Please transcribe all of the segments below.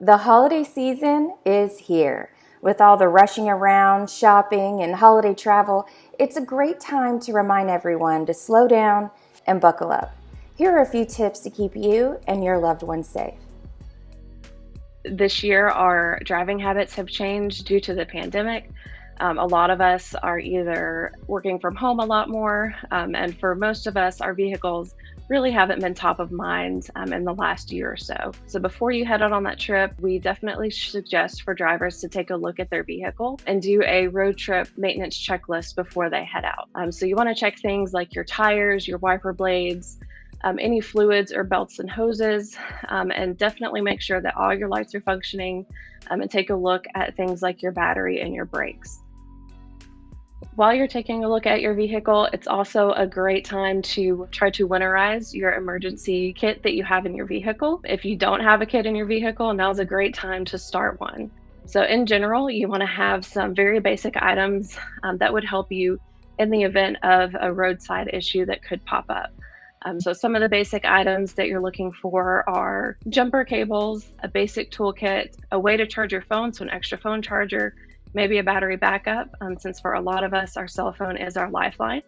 The holiday season is here. With all the rushing around, shopping, and holiday travel, it's a great time to remind everyone to slow down and buckle up. Here are a few tips to keep you and your loved ones safe. This year, our driving habits have changed due to the pandemic. A lot of us are either working from home a lot more, and for most of us, our vehicles really haven't been top of mind in the last year or so. So before you head out on that trip, we definitely suggest for drivers to take a look at their vehicle and do a road trip maintenance checklist before they head out. So you want to check things like your tires, your wiper blades, any fluids or belts and hoses, and definitely make sure that all your lights are functioning, and take a look at things like your battery and your brakes. While you're taking a look at your vehicle, it's also a great time to try to winterize your emergency kit that you have in your vehicle. If you don't have a kit in your vehicle, now's a great time to start one. So, in general, you want to have some very basic items that would help you in the event of a roadside issue that could pop up. So, some of the basic items that you're looking for are jumper cables, a basic toolkit, a way to charge your phone, so an extra phone charger, maybe a battery backup, since for a lot of us, our cell phone is our lifeline.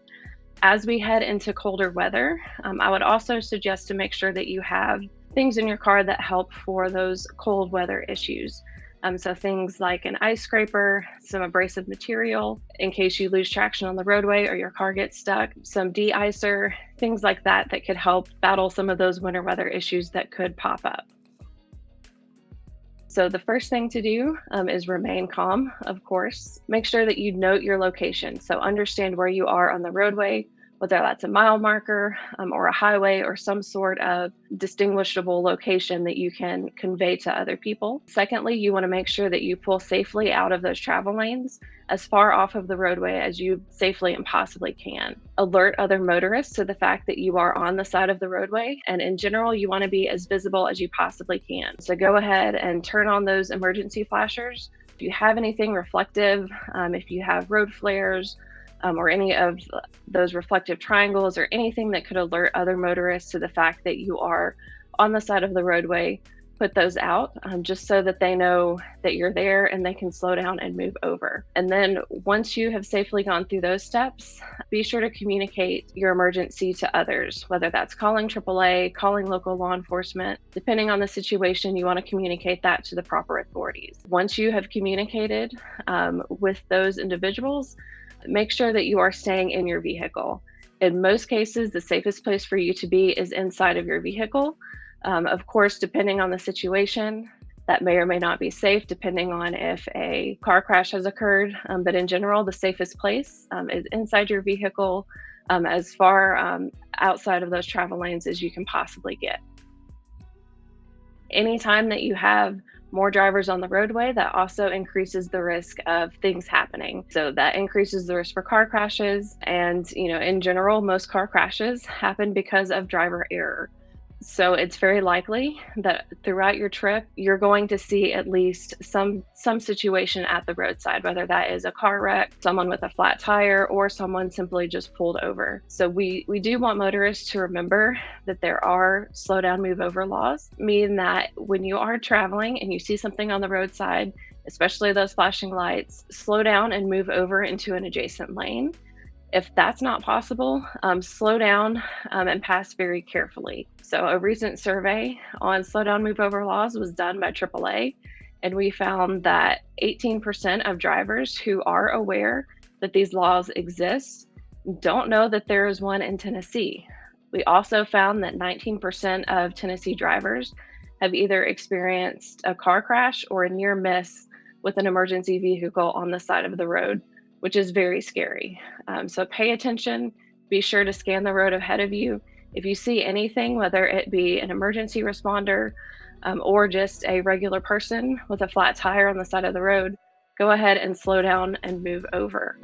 As we head into colder weather, I would also suggest to make sure that you have things in your car that help for those cold weather issues. So things like an ice scraper, some abrasive material in case you lose traction on the roadway or your car gets stuck, some de-icer, things like that that could help battle some of those winter weather issues that could pop up. So the first thing to do is remain calm, of course. Make sure that you note your location. So understand where you are on the roadway, whether that's a mile marker or a highway or some sort of distinguishable location that you can convey to other people. Secondly, you want to make sure that you pull safely out of those travel lanes as far off of the roadway as you safely and possibly can. Alert other motorists to the fact that you are on the side of the roadway, and in general, you want to be as visible as you possibly can. So go ahead and turn on those emergency flashers. If you have anything reflective, if you have road flares, or any of those reflective triangles or anything that could alert other motorists to the fact that you are on the side of the roadway, put those out just so that they know that you're there and they can slow down and move over. And then once you have safely gone through those steps, be sure to communicate your emergency to others, whether that's calling AAA, calling local law enforcement. Depending on the situation, you want to communicate that to the proper authorities. Once you have communicated with those individuals, make sure that you are staying in your vehicle. In most cases, the safest place for you to be is inside of your vehicle. Of course, depending on the situation, that may or may not be safe, depending on if a car crash has occurred. But in general, the safest place is inside your vehicle, as far outside of those travel lanes as you can possibly get. Anytime that you have more drivers on the roadway, that also increases the risk of things happening. So that increases the risk for car crashes. And, in general, most car crashes happen because of driver error. So it's very likely that throughout your trip, you're going to see at least some situation at the roadside, whether that is a car wreck, someone with a flat tire, or someone simply just pulled over. So we do want motorists to remember that there are slow down, move over laws, meaning that when you are traveling and you see something on the roadside, especially those flashing lights, slow down and move over into an adjacent lane. If that's not possible, slow down and pass very carefully. So a recent survey on slow down, move over laws was done by AAA, and we found that 18% of drivers who are aware that these laws exist don't know that there is one in Tennessee. We also found that 19% of Tennessee drivers have either experienced a car crash or a near miss with an emergency vehicle on the side of the road, which is very scary. So pay attention, be sure to scan the road ahead of you. If you see anything, whether it be an emergency responder or just a regular person with a flat tire on the side of the road, go ahead and slow down and move over.